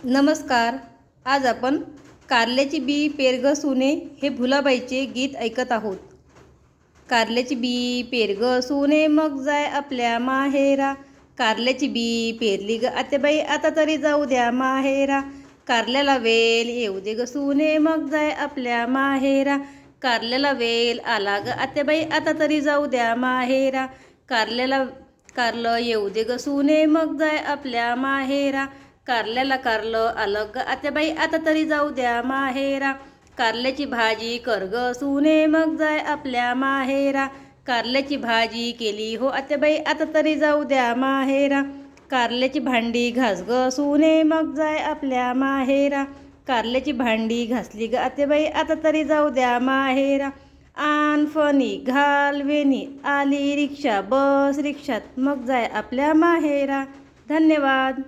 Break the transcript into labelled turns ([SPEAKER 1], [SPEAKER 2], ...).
[SPEAKER 1] नमस्कार. आज आपण कारल्याची बी पेरग सुने हे भुलाबाईचे गीत ऐकत आहोत. कारल्याची बी पेरग सुने मग जाय आपल्या माहेरा. कारल्याची बी पेरली ग आत्याबाई आता तरी जाऊ द्या माहेरा. कारल्याला वेल येऊ दे ग सुने मग जाय आपल्या माहेरा. कारल्याला वेल आला ग आत्याबाई आता तरी जाऊ द्या माहेरा. कारलं येऊ दे ग सुने मग जाय आपल्या माहेरा. कारल्याला कारलं आलं ग आत्याबाई आता तरी जाऊ द्या माहेरा. कारल्याची भाजी कर ग सुने मग जाय आपल्या माहेरा. कारल्याची भाजी केली हो आत्याबाई आता तरी जाऊ द्या माहेरा. कारल्याची भांडी घास ग सुने मग जाय आपल्या माहेरा. कारल्याची भांडी घासली ग आत्याबाई आता तरी जाऊ द्या माहेरा. आन फणी घाल वेणी आली रिक्षा बस रिक्षात मग जाय आपल्या माहेरा. धन्यवाद.